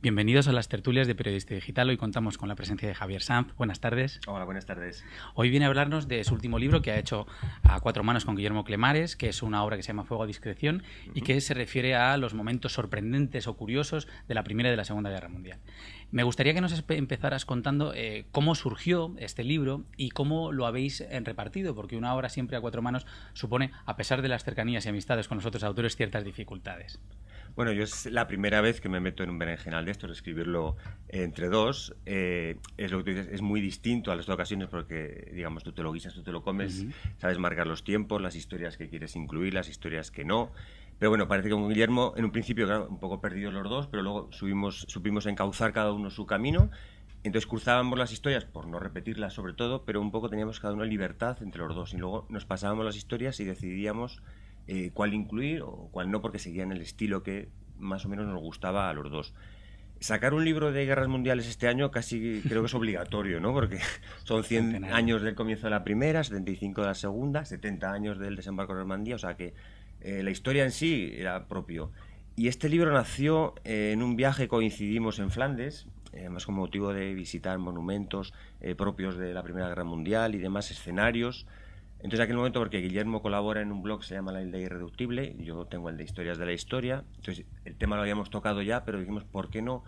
Bienvenidos a las tertulias de Periodista Digital. Hoy contamos con la presencia de Javier Sanz. Buenas tardes. Hola, buenas tardes. Hoy viene a hablarnos de su último libro que ha hecho a cuatro manos con Guillermo Clemares, que es una obra que se llama Fuego a discreción y que se refiere a los momentos sorprendentes o curiosos de la Primera y de la Segunda Guerra Mundial. Me gustaría que nos empezaras contando cómo surgió este libro y cómo lo habéis repartido, porque una obra siempre a cuatro manos supone, a pesar de las cercanías y amistades con los otros autores, ciertas dificultades. Bueno, yo es la primera vez que me meto en un berenjenal de esto, es escribirlo entre dos. Es lo que tú dices, es muy distinto a las dos ocasiones porque, digamos, tú te lo guisas, tú te lo comes, sabes marcar los tiempos, las historias que quieres incluir, las historias que no. Pero bueno, parece que con Guillermo, en un principio, claro, un poco perdidos los dos, pero luego supimos encauzar cada uno su camino. Entonces cruzábamos las historias, por no repetirlas sobre todo, pero un poco teníamos cada uno libertad entre los dos. Y luego nos pasábamos las historias y decidíamos cuál incluir o cuál no, porque seguían el estilo que más o menos nos gustaba a los dos. Sacar un libro de guerras mundiales este año casi creo que es obligatorio, ¿no? Porque son 100 años del comienzo de la primera, 75 de la segunda, 70 años del desembarco de Normandía, o sea que la historia en sí era propio. Y este libro nació en un viaje, coincidimos en Flandes, además con motivo de visitar monumentos propios de la Primera Guerra Mundial y demás escenarios. Entonces, en aquel momento, porque Guillermo colabora en un blog que se llama La Isla Irreductible, yo tengo el de Historias de la Historia, entonces el tema lo habíamos tocado ya, pero dijimos, ¿por qué no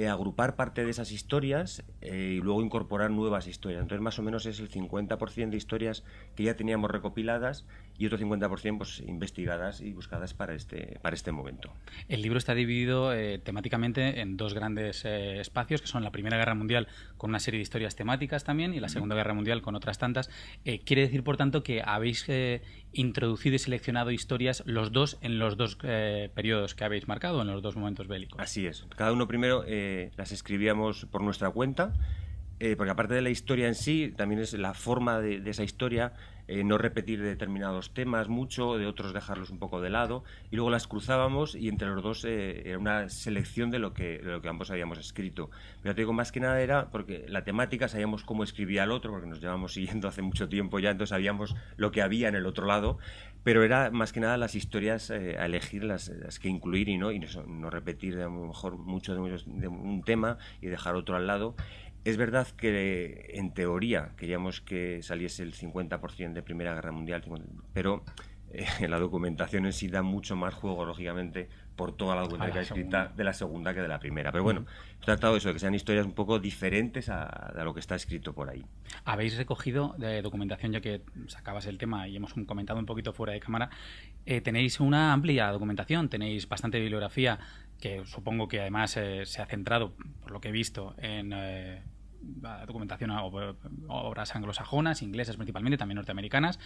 agrupar parte de esas historias y luego incorporar nuevas historias? Entonces, más o menos es el 50% de historias que ya teníamos recopiladas y otro 50% pues, investigadas y buscadas para este momento. El libro está dividido temáticamente en dos grandes espacios, que son la Primera Guerra Mundial con una serie de historias temáticas también y la Segunda Guerra Mundial con otras tantas. Quiere decir, por tanto, que habéis introducido y seleccionado historias los dos en los dos periodos que habéis marcado, en los dos momentos bélicos. Así es. Cada uno primero las escribíamos por nuestra cuenta, porque aparte de la historia en sí, también es la forma de esa historia, no repetir determinados temas mucho, de otros dejarlos un poco de lado, y luego las cruzábamos y entre los dos era una selección de lo que ambos habíamos escrito. Pero te digo, más que nada era porque la temática, sabíamos cómo escribía el otro, porque nos llevamos siguiendo hace mucho tiempo ya, entonces sabíamos lo que había en el otro lado, pero era más que nada las historias a elegir, las que incluir y no repetir de a lo mejor mucho de un tema y dejar otro al lado. Es verdad que en teoría queríamos que saliese el 50% de Primera Guerra Mundial, pero la documentación en sí da mucho más juego, lógicamente, por toda la documentación escrita de la Segunda que de la Primera. Pero bueno, he tratado eso, de que sean historias un poco diferentes a lo que está escrito por ahí. Habéis recogido de documentación, ya que sacabas el tema y hemos comentado un poquito fuera de cámara, tenéis una amplia documentación, tenéis bastante bibliografía, que supongo que además se ha centrado, por lo que he visto, en documentación a obras anglosajonas, inglesas principalmente, también norteamericanas,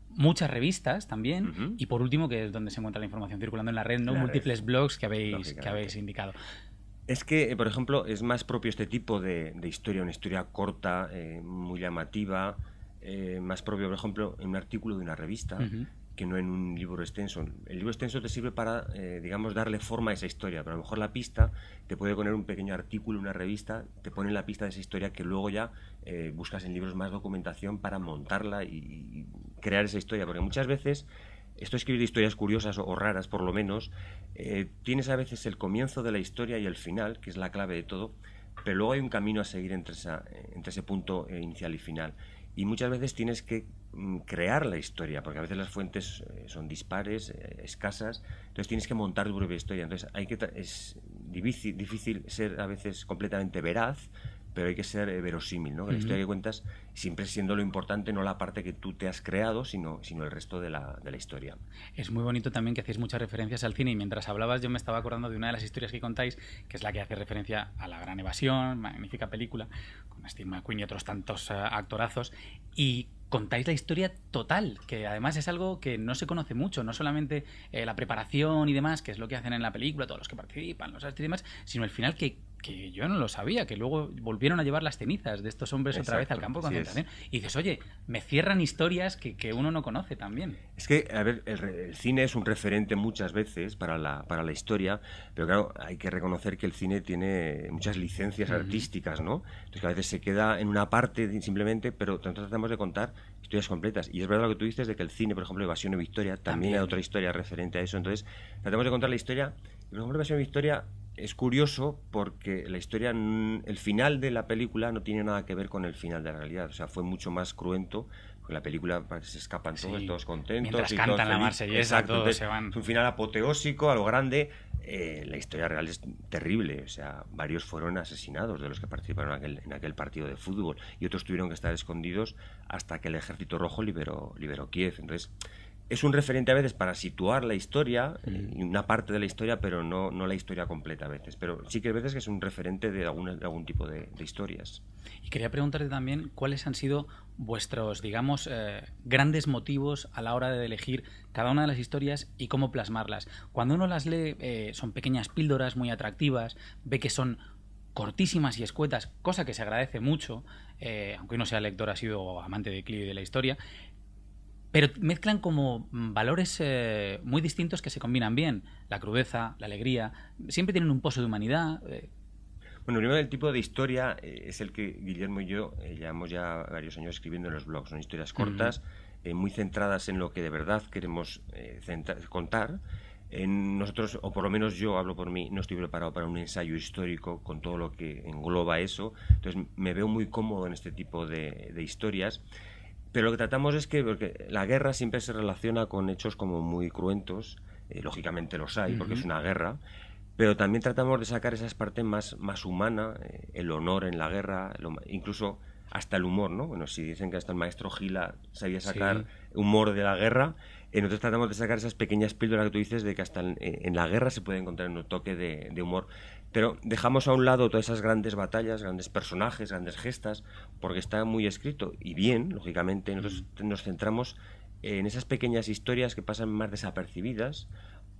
muchas revistas también, y por último, que es donde se encuentra la información circulando en la red, ¿no? Múltiples blogs que habéis indicado. Es que, por ejemplo, es más propio este tipo de historia, una historia corta, muy llamativa, más propio, por ejemplo, en un artículo de una revista, que no en un libro extenso. El libro extenso te sirve para, digamos, darle forma a esa historia, pero a lo mejor la pista te puede poner un pequeño artículo, una revista, te pone la pista de esa historia que luego ya buscas en libros más documentación para montarla y crear esa historia, porque muchas veces esto de escribir historias curiosas o raras, por lo menos, tienes a veces el comienzo de la historia y el final, que es la clave de todo, pero luego hay un camino a seguir entre ese punto inicial y final. Y muchas veces tienes que crear la historia, porque a veces las fuentes son dispares, escasas, entonces tienes que montar tu propia historia. Entonces es difícil ser a veces completamente veraz, pero hay que ser verosímil, ¿no? Que la historia que cuentas siempre siendo lo importante, no la parte que tú te has creado, sino el resto de la historia. Es muy bonito también que hacéis muchas referencias al cine, y mientras hablabas yo me estaba acordando de una de las historias que contáis, que es la que hace referencia a La Gran Evasión, magnífica película, con Steve McQueen y otros tantos actorazos, y contáis la historia total, que además es algo que no se conoce mucho, no solamente la preparación y demás, que es lo que hacen en la película, todos los que participan, los artistas y demás, sino el final que yo no lo sabía, que luego volvieron a llevar las cenizas de estos hombres otra vez al campo de concentración. Y dices, oye, me cierran historias que uno no conoce también. Es que, a ver, el cine es un referente muchas veces para la historia, pero claro, hay que reconocer que el cine tiene muchas licencias artísticas, ¿no? Entonces que a veces se queda en una parte simplemente, pero nosotros tratamos de contar historias completas. Y es verdad lo que tú dices de que el cine, por ejemplo, Evasión y Victoria, también hay otra historia referente a eso. Entonces tratamos de contar la historia. Y, por ejemplo, Evasión y Victoria es curioso porque la historia, el final de la película no tiene nada que ver con el final de la realidad. O sea, fue mucho más cruento. Porque la película se escapan todos, todos contentos. Mientras y cantan todos la marsellesa, todos entonces, se van. Es un final apoteósico, a lo grande. La historia real es terrible. O sea, varios fueron asesinados de los que participaron en aquel partido de fútbol. Y otros tuvieron que estar escondidos hasta que el Ejército Rojo liberó Kiev. Entonces, es un referente a veces para situar la historia, una parte de la historia, pero no la historia completa a veces. Pero sí que a veces que es un referente de algún tipo de historias. Y quería preguntarte también cuáles han sido vuestros, digamos, grandes motivos a la hora de elegir cada una de las historias y cómo plasmarlas. Cuando uno las lee, son pequeñas píldoras muy atractivas, ve que son cortísimas y escuetas, cosa que se agradece mucho, aunque uno sea lector, ha sido amante de Clio y de la historia, pero mezclan como valores muy distintos que se combinan bien. La crudeza, la alegría, siempre tienen un pozo de humanidad. Bueno, primero el tipo de historia es el que Guillermo y yo llevamos ya varios años escribiendo en los blogs. Son historias cortas, muy centradas en lo que de verdad queremos contar. Nosotros, o por lo menos yo hablo por mí, no estoy preparado para un ensayo histórico con todo lo que engloba eso. Entonces me veo muy cómodo en este tipo de historias. Pero lo que tratamos es que porque la guerra siempre se relaciona con hechos como muy cruentos, lógicamente los hay, porque es una guerra, pero también tratamos de sacar esas partes más humanas, el honor en la guerra, incluso hasta el humor, ¿no? Bueno, si dicen que hasta el maestro Gila sabía sacar humor de la guerra, nosotros tratamos de sacar esas pequeñas píldoras que tú dices de que hasta en la guerra se puede encontrar un toque de humor. Pero dejamos a un lado todas esas grandes batallas, grandes personajes, grandes gestas, porque está muy escrito. Y bien, lógicamente, nosotros nos centramos en esas pequeñas historias que pasan más desapercibidas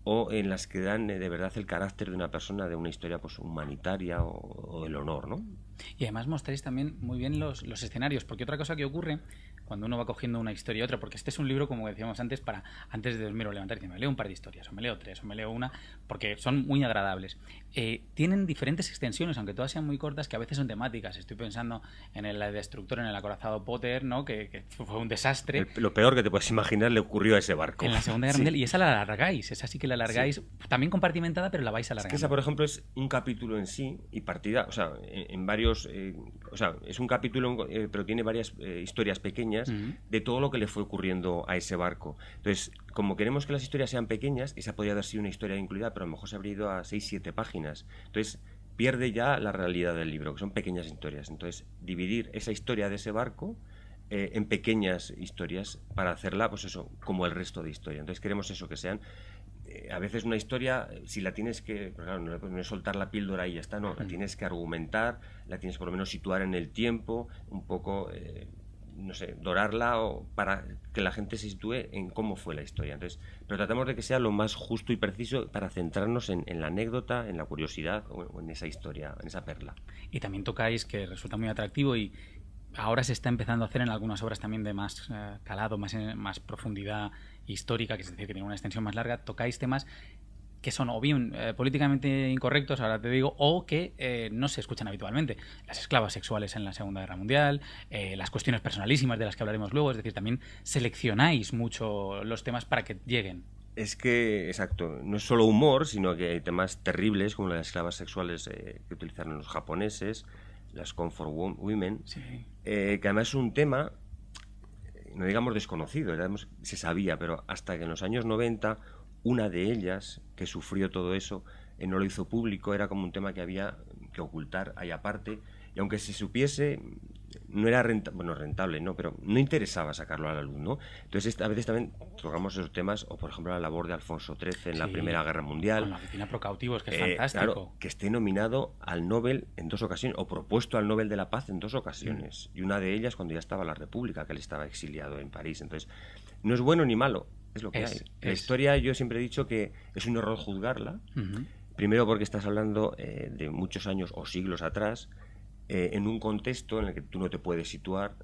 o en las que dan de verdad el carácter de una persona, de una historia pues humanitaria o el honor, ¿no? Y además mostráis también muy bien los escenarios, porque otra cosa que ocurre cuando uno va cogiendo una historia y otra, porque este es un libro, como decíamos antes, para antes de dormir o levantar, me leo un par de historias, o me leo 3, o me leo una, porque son muy agradables. Tienen diferentes extensiones, aunque todas sean muy cortas, que a veces son temáticas. Estoy pensando en el destructor, en el acorazado Potter, ¿no? Que fue un desastre. Lo peor que te puedes imaginar le ocurrió a ese barco. En la Segunda Guerra Mundial, y esa la alargáis, esa sí que la alargáis, también compartimentada, pero la vais alargando. Es que esa, por ejemplo, es un capítulo en sí y partida, o sea, en varios, o sea, es un capítulo, pero tiene varias historias pequeñas de todo lo que le fue ocurriendo a ese barco. Entonces, como queremos que las historias sean pequeñas, esa podría haber sido una historia incluida, pero a lo mejor se habría ido a 6-7 páginas. Entonces, pierde ya la realidad del libro, que son pequeñas historias. Entonces, dividir esa historia de ese barco en pequeñas historias para hacerla, pues eso, como el resto de historia. Entonces, queremos eso, que sean a veces una historia, si la tienes que, pues claro, no es soltar la píldora y ya está, no, la tienes que argumentar, la tienes por lo menos situar en el tiempo, un poco, no sé, dorarla o para que la gente se sitúe en cómo fue la historia. Entonces, pero tratamos de que sea lo más justo y preciso para centrarnos en la anécdota, en la curiosidad o en esa historia, en esa perla. Y también tocáis, que resulta muy atractivo y ahora se está empezando a hacer en algunas obras también de más calado, más profundidad histórica, que es decir, que tiene una extensión más larga, tocáis temas que son o bien políticamente incorrectos, ahora te digo, o que no se escuchan habitualmente. Las esclavas sexuales en la Segunda Guerra Mundial, las cuestiones personalísimas de las que hablaremos luego, es decir, también seleccionáis mucho los temas para que lleguen. Es que, exacto, no es solo humor, sino que hay temas terribles como las esclavas sexuales que utilizaron los japoneses, las comfort women, que además es un tema, no digamos desconocido, se sabía, pero hasta que en los años 90 una de ellas, que sufrió todo eso, no lo hizo público, era como un tema que había que ocultar ahí aparte, y aunque se supiese, no era rentable, ¿no? Pero no interesaba sacarlo a la luz, ¿no? Entonces a veces también tocamos esos temas, o por ejemplo la labor de Alfonso XIII en la Primera Guerra Mundial. Con la oficina pro cautivos, que es fantástico. Claro, que esté nominado al Nobel en 2 ocasiones, o propuesto al Nobel de la Paz en 2 ocasiones, y una de ellas cuando ya estaba la República, que él estaba exiliado en París. Entonces, no es bueno ni malo, es lo que hay. La historia, yo siempre he dicho que es un error juzgarla, primero porque estás hablando de muchos años o siglos atrás, en un contexto en el que tú no te puedes situar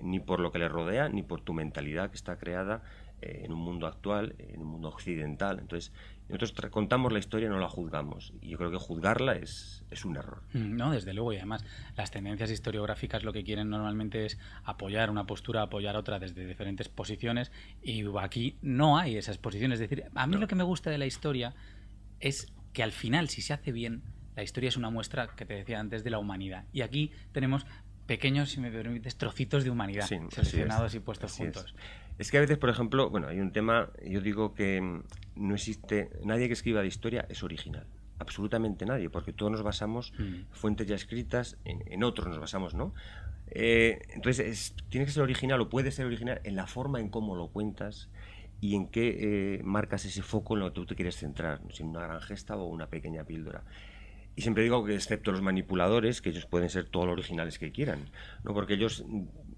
ni por lo que le rodea, ni por tu mentalidad que está creada en un mundo actual, en un mundo occidental. Entonces, nosotros contamos la historia, no la juzgamos. Y yo creo que juzgarla es un error. No, desde luego. Y además, las tendencias historiográficas lo que quieren normalmente es apoyar una postura, apoyar otra desde diferentes posiciones. Y aquí no hay esas posiciones. Es decir, a mí lo que me gusta de la historia es que al final, si se hace bien, la historia es una muestra, que te decía antes, de la humanidad. Y aquí tenemos pequeños, si me permites, trocitos de humanidad, Sí, seleccionados y puestos así juntos. Es que a veces, por ejemplo, bueno, hay un tema, yo digo que no existe, nadie que escriba de historia es original. Absolutamente nadie, porque todos nos basamos, fuentes ya escritas, en otros nos basamos, ¿no? Entonces, tiene que ser original o puede ser original en la forma en cómo lo cuentas y en qué marcas ese foco en lo que tú te quieres centrar, si en una gran gesta o una pequeña píldora. Y siempre digo que excepto los manipuladores, que ellos pueden ser todo lo originales que quieran, ¿no? Porque ellos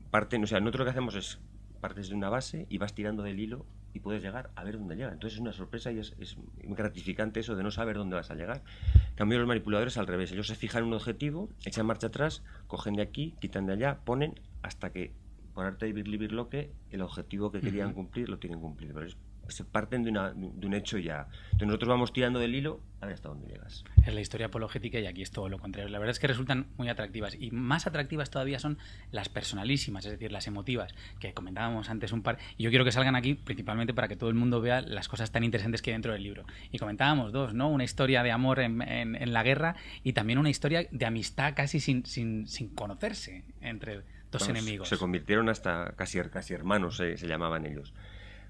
parten, o sea, nosotros lo que hacemos es partes de una base y vas tirando del hilo y puedes llegar a ver dónde llega. Entonces es una sorpresa y es muy gratificante eso de no saber dónde vas a llegar. En cambio, los manipuladores al revés, ellos se fijan en un objetivo, echan marcha atrás, cogen de aquí, quitan de allá, ponen hasta que por arte de Birlibirloque el objetivo que querían cumplir lo tienen cumplido. Pero se parten de un hecho ya. Entonces nosotros vamos tirando del hilo a ver hasta dónde llegas. Es la historia apologética y aquí es todo lo contrario. La verdad es que resultan muy atractivas y más atractivas todavía son las personalísimas, es decir, las emotivas, que comentábamos antes un par. Y yo quiero que salgan aquí principalmente para que todo el mundo vea las cosas tan interesantes que hay dentro del libro. Y comentábamos dos, ¿no? Una historia de amor en la guerra y también una historia de amistad casi sin conocerse entre dos enemigos. Se convirtieron hasta casi hermanos, se llamaban ellos.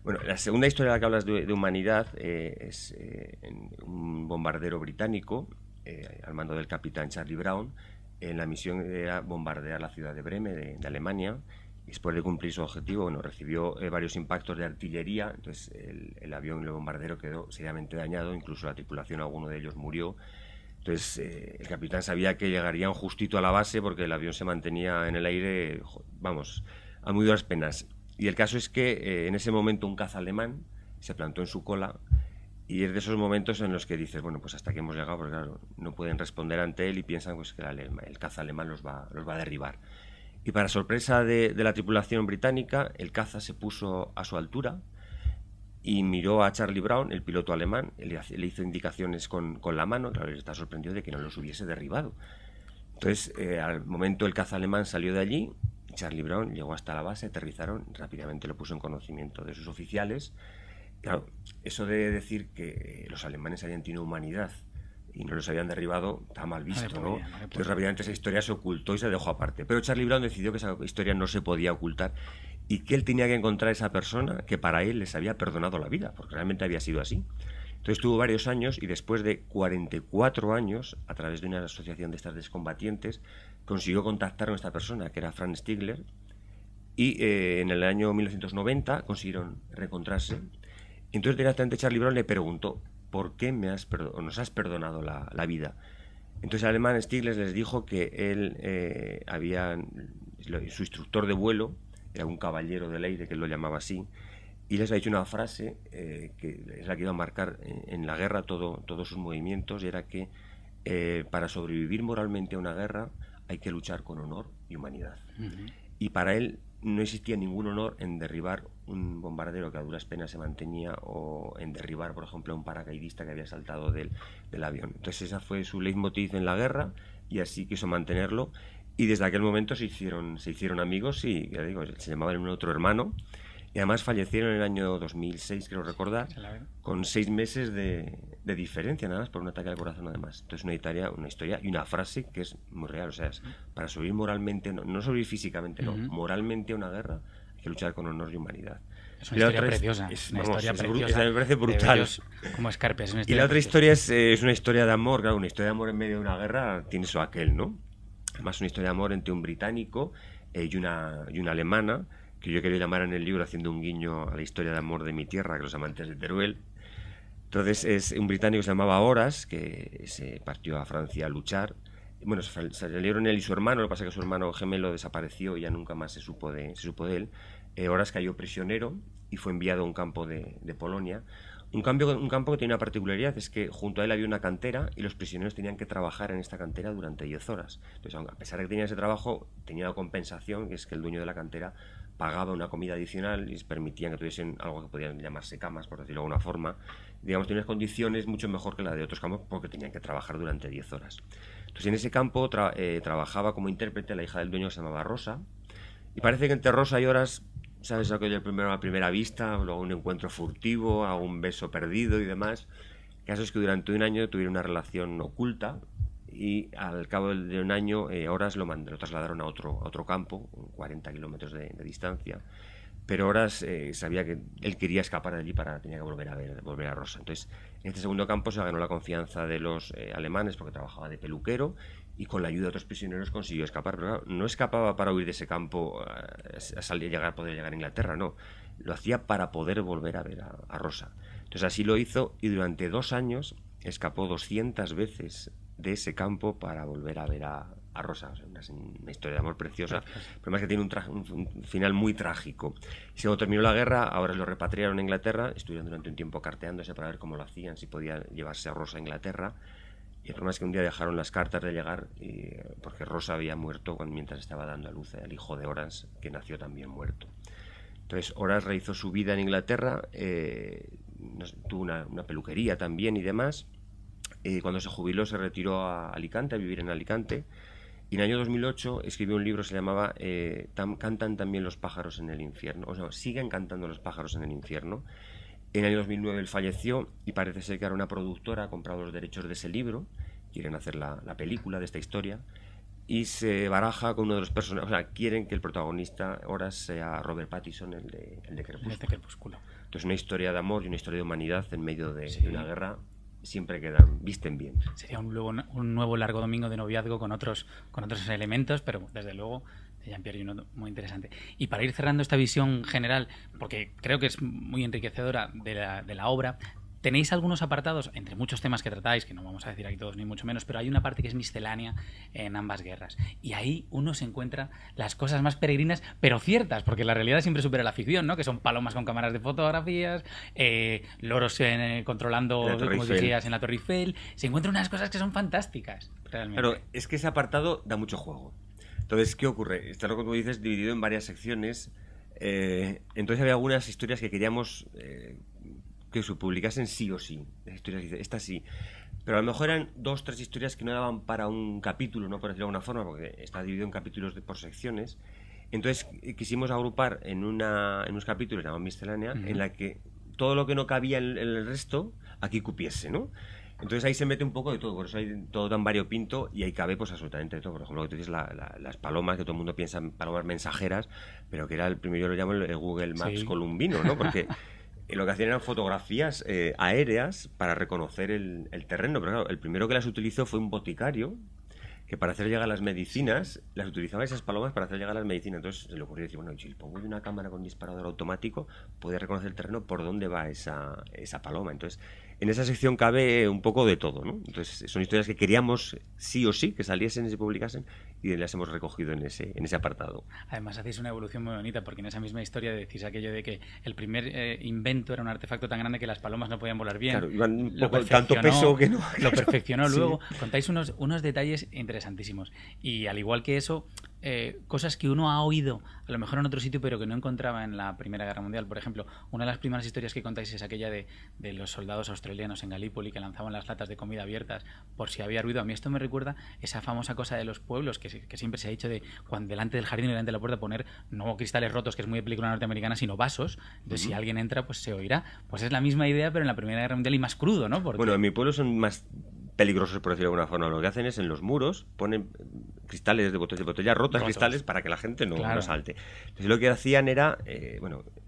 Bueno, la segunda historia de la que hablas de humanidad es un bombardero británico al mando del capitán Charlie Brown. La misión era bombardear la ciudad de Bremen, de Alemania. Y después de cumplir su objetivo, bueno, recibió varios impactos de artillería. Entonces el avión, el bombardero, quedó seriamente dañado. Incluso la tripulación, alguno de ellos murió. Entonces el capitán sabía que llegarían justito a la base porque el avión se mantenía en el aire, vamos, a muy duras penas. Y el caso es que en ese momento un caza alemán se plantó en su cola y es de esos momentos en los que dices, bueno, pues hasta aquí hemos llegado, porque claro, no pueden responder ante él y piensan pues, que el caza alemán los va a derribar. Y para sorpresa de la tripulación británica, el caza se puso a su altura y miró a Charlie Brown, el piloto alemán, le hizo indicaciones con la mano, claro, él está sorprendido de que no los hubiese derribado. Entonces, al momento el caza alemán salió de allí, Charlie Brown llegó hasta la base, aterrizaron, rápidamente lo puso en conocimiento de sus oficiales. Claro, eso de decir que los alemanes habían tenido humanidad y no los habían derribado, está mal visto, ¿no? Entonces rápidamente esa historia se ocultó y se dejó aparte. Pero Charlie Brown decidió que esa historia no se podía ocultar y que él tenía que encontrar a esa persona que para él les había perdonado la vida, porque realmente había sido así. Entonces tuvo varios años y después de 44 años, a través de una asociación de estas excombatientes, consiguió contactar con esta persona, que era Franz Stigler, y en el año 1990 consiguieron reencontrarse. Entonces directamente Charlie Brown le preguntó, ¿por qué nos has perdonado la vida? Entonces el alemán Stigler les dijo que él su instructor de vuelo, era un caballero del aire, que él lo llamaba así, y les ha dicho una frase que es la que iba a marcar en la guerra todos sus movimientos, y era que para sobrevivir moralmente a una guerra hay que luchar con honor y humanidad. Y para él no existía ningún honor en derribar un bombardero que a duras penas se mantenía o en derribar, por ejemplo, a un paracaidista que había saltado del avión. Entonces esa fue su leitmotiv en la guerra y así quiso mantenerlo. Y desde aquel momento se hicieron amigos y, ya digo, se llamaban un otro hermano. Y además fallecieron en el año 2006, creo recordar, con 6 meses de diferencia nada más por un ataque al corazón además. Entonces una historia y una frase que es muy real. O sea, para sobrevivir moralmente, no sobrevivir físicamente, no, moralmente a una guerra hay que luchar con honor y humanidad. Es una historia preciosa. Me parece brutal. Como escarpias. Y la otra historia es una historia de amor. Claro, una historia de amor en medio de una guerra tiene eso aquel, ¿no? Además una historia de amor entre un británico y una alemana, que yo quería llamar en el libro haciendo un guiño a la historia de amor de mi tierra, que los amantes de Teruel. Entonces es un británico que se llamaba Horace, que se partió a Francia a luchar. Bueno, salieron él y su hermano, lo que pasa es que su hermano gemelo desapareció y ya nunca más se supo de él. Horace cayó prisionero y fue enviado a un campo de Polonia. Un campo que tiene una particularidad, es que junto a él había una cantera y los prisioneros tenían que trabajar en esta cantera durante 10 horas. Entonces, a pesar de que tenía ese trabajo, tenía la compensación, que es que el dueño de la cantera pagaba una comida adicional y les permitían que tuviesen algo que podían llamarse camas, por decirlo de alguna forma. Digamos, tenían condiciones mucho mejor que la de otros campos porque tenían que trabajar durante 10 horas. Entonces, en ese campo trabajaba como intérprete la hija del dueño que se llamaba Rosa. Y parece que entre Rosa y Horace, ¿sabes aquello primero a primera vista, luego un encuentro furtivo, algún beso perdido y demás? El caso es que durante un año tuvieron una relación oculta y al cabo de un año Horas lo trasladaron a otro campo, 40 kilómetros de distancia. Pero Horas sabía que él quería escapar de allí, tenía que volver a Rosa. Entonces, en este segundo campo se ganó la confianza de los alemanes porque trabajaba de peluquero y con la ayuda de otros prisioneros consiguió escapar. Pero claro, no escapaba para huir de ese campo poder llegar a Inglaterra, no. Lo hacía para poder volver a ver a Rosa. Entonces así lo hizo y durante 2 años escapó 200 veces de ese campo para volver a ver a Rosa. O sea, una historia de amor preciosa. El problema es que tiene un final muy trágico. Y cuando terminó la guerra, ahora lo repatriaron a Inglaterra, estuvieron durante un tiempo carteándose para ver cómo lo hacían, si podían llevarse a Rosa a Inglaterra. Y el problema es que un día dejaron las cartas de llegar porque Rosa había muerto mientras estaba dando a luz al hijo de Horas, que nació también muerto. Entonces Horas rehizo su vida en Inglaterra, tuvo una peluquería también y demás. Cuando se jubiló se retiró a Alicante, a vivir en Alicante. Y en el año 2008 escribió un libro que se llamaba Cantan también los pájaros en el infierno. O sea, siguen cantando los pájaros en el infierno. En el año 2009 él falleció y parece ser que ahora una productora ha comprado los derechos de ese libro. Quieren hacer la película de esta historia. Y se baraja con uno de los personajes. O sea, quieren que el protagonista Horas sea Robert Pattinson, el de Crepúsculo. Entonces, una historia de amor y una historia de humanidad en medio de una guerra siempre visten bien. Sería un nuevo largo domingo de noviazgo con otros elementos, pero desde luego de Jean-Pierre Junot muy interesante. Y para ir cerrando esta visión general, porque creo que es muy enriquecedora de la obra, tenéis algunos apartados, entre muchos temas que tratáis, que no vamos a decir aquí todos ni mucho menos, pero hay una parte que es miscelánea en ambas guerras. Y ahí uno se encuentra las cosas más peregrinas, pero ciertas, porque la realidad siempre supera la ficción, ¿no? Que son palomas con cámaras de fotografías, loros controlando, como decías, en la Torre Eiffel. Se encuentran unas cosas que son fantásticas, realmente. Claro, es que ese apartado da mucho juego. Entonces, ¿qué ocurre? Está lo que tú dices, dividido en varias secciones. Entonces había algunas historias que queríamos que se publicasen sí o sí. Estas sí. Pero a lo mejor eran 2 o 3 historias que no daban para un capítulo, no por decirlo de alguna forma, porque está dividido en capítulos por secciones. Entonces quisimos agrupar en unos capítulos llamados miscelánea, en la que todo lo que no cabía en el resto, aquí cupiese, ¿no? Entonces ahí se mete un poco de todo, por eso hay todo tan variopinto y ahí cabe pues absolutamente de todo. Por ejemplo, lo que tú dices, las palomas, que todo el mundo piensa en palomas mensajeras, pero que era el primero, yo lo llamo el Google Maps columbino, ¿no? Porque lo que hacían eran fotografías aéreas para reconocer el terreno, pero claro, el primero que las utilizó fue un boticario que para hacer llegar las medicinas, las utilizaba esas palomas para hacer llegar las medicinas. Entonces se le ocurrió decir, bueno, si le pongo una cámara con disparador automático, puede reconocer el terreno por dónde va esa paloma. Entonces, en esa sección cabe un poco de todo, ¿no? Entonces, son historias que queríamos sí o sí que saliesen y se publicasen y las hemos recogido en ese apartado. Además, hacéis una evolución muy bonita porque en esa misma historia decís aquello de que el primer invento era un artefacto tan grande que las palomas no podían volar bien. Claro, iban un poco tanto peso que no. Lo perfeccionó luego. Contáis unos detalles interesantísimos. Y al igual que eso, cosas que uno ha oído a lo mejor en otro sitio pero que no encontraba en la Primera Guerra Mundial. Por ejemplo, una de las primeras historias que contáis es aquella de los soldados australianos en Galípoli que lanzaban las latas de comida abiertas por si había ruido. A mí esto me recuerda esa famosa cosa de los pueblos que siempre se ha dicho de cuando delante del jardín y delante de la puerta poner no cristales rotos, que es muy de película norteamericana, sino vasos. Entonces si alguien entra pues se oirá. Pues es la misma idea pero en la Primera Guerra Mundial y más crudo, ¿no? Porque... Bueno, en mi pueblo son más peligrosos, por decirlo de alguna forma. Lo que hacen es en los muros ponen cristales de botellas rotas, cristales, para que la gente no salte. Entonces lo que hacían era,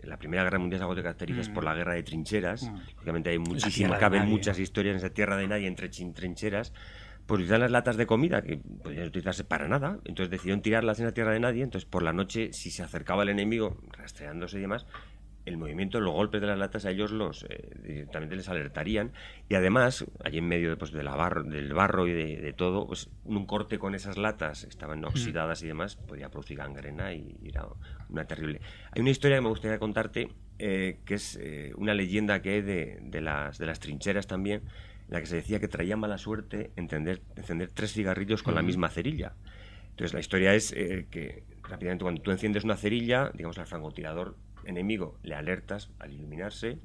la Primera Guerra Mundial es algo que caracteriza por la guerra de trincheras. Obviamente hay caben muchas historias en esa tierra de nadie entre trincheras. Pues utilizan las latas de comida, que podían utilizarse para nada, entonces decidieron tirarlas en la tierra de nadie. Entonces por la noche, si se acercaba el enemigo rastreándose y demás, el movimiento, los golpes de las latas a ellos directamente les alertarían. Y además, allí en medio del barro y de todo, pues un corte con esas latas, estaban oxidadas y demás, podía producir gangrena y era una terrible. Hay una historia que me gustaría contarte, que es una leyenda que hay de las trincheras también, en la que se decía que traía mala suerte encender 3 cigarrillos con la misma cerilla. Entonces la historia es que rápidamente cuando tú enciendes una cerilla, digamos al francotirador enemigo le alertas al iluminarse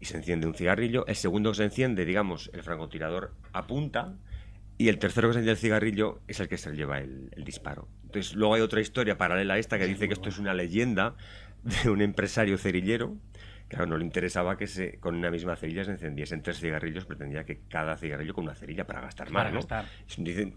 y se enciende un cigarrillo. El segundo que se enciende, digamos, el francotirador apunta y el tercero que se enciende el cigarrillo es el que se lleva el disparo. Entonces luego hay otra historia paralela a esta que dice que esto es una leyenda de un empresario cerillero Claro, no le interesaba que con una misma cerilla se encendiesen 3 cigarrillos, pretendía que cada cigarrillo con una cerilla para gastar más, Para ¿no? gastar.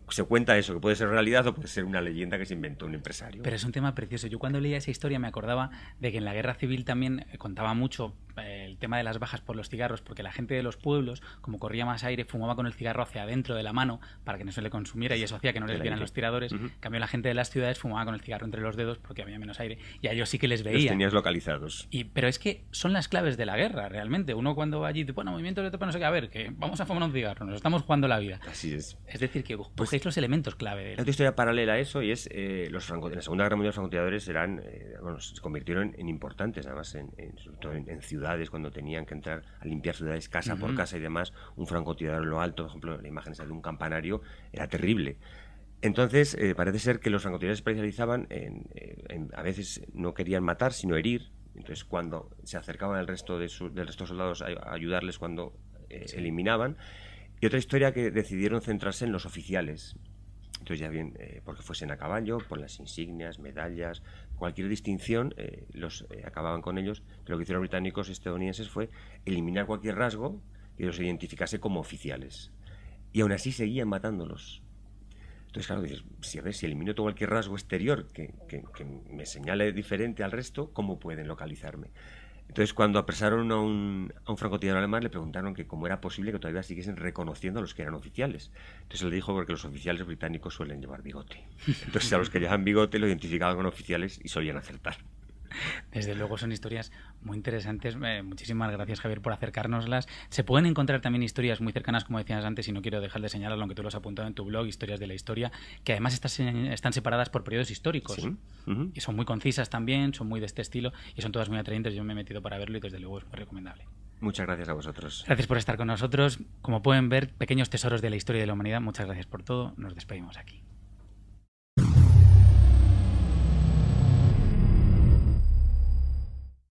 Se cuenta eso, que puede ser realidad o puede ser una leyenda que se inventó un empresario. Pero es un tema precioso. Yo cuando leía esa historia me acordaba de que en la Guerra Civil también contaba mucho el tema de las bajas por los cigarros, porque la gente de los pueblos, como corría más aire, fumaba con el cigarro hacia adentro de la mano para que no se le consumiera y eso hacía que no les vieran los tiradores. En cambio, la gente de las ciudades fumaba con el cigarro entre los dedos porque había menos aire y a ellos sí que les veía. Los tenías localizados. Pero es que son las claves de la guerra, realmente. Uno cuando va allí, bueno, movimientos de tropa, no sé qué, a ver, que vamos a fumar un cigarro, nos estamos jugando la vida. Así es. Es decir, que cogéis los elementos clave de otra historia paralela a eso y es en la Segunda Guerra Mundial los francotiradores se convirtieron en importantes, además sobre todo en ciudades cuando tenían que entrar a limpiar ciudades casa por casa y demás. Un francotirador en lo alto, por ejemplo, la imagen esa de un campanario era terrible. Entonces, parece ser que los francotiradores se especializaban a veces no querían matar, sino herir. Entonces, cuando se acercaban del resto de soldados a ayudarles cuando eliminaban. Y otra historia que decidieron centrarse en los oficiales. Entonces, ya bien, porque fuesen a caballo, por las insignias, medallas, cualquier distinción, acababan con ellos. Pero lo que hicieron los británicos estadounidenses fue eliminar cualquier rasgo que los identificase como oficiales. Y aún así seguían matándolos. Entonces, claro, dices, si elimino todo cualquier rasgo exterior que me señale diferente al resto, ¿cómo pueden localizarme? Entonces, cuando apresaron a un francotirador alemán, le preguntaron que cómo era posible que todavía siguiesen reconociendo a los que eran oficiales. Entonces, él le dijo porque los oficiales británicos suelen llevar bigote. Entonces, a los que llevan bigote lo identificaban con oficiales y solían acertar. Desde luego son historias muy interesantes. Muchísimas gracias, Javier, por acercárnoslas. Se pueden encontrar también historias muy cercanas, como decías antes, y no quiero dejar de señalarlo, aunque tú lo has apuntado en tu blog, Historias de la Historia, que además están separadas por periodos históricos. ¿Sí? Y son muy concisas también, son muy de este estilo y son todas muy atrayentes. Yo me he metido para verlo y desde luego es muy recomendable. Muchas gracias a vosotros. Gracias por estar con nosotros. Como pueden ver, pequeños tesoros de la historia de la humanidad. Muchas gracias por todo. Nos despedimos aquí.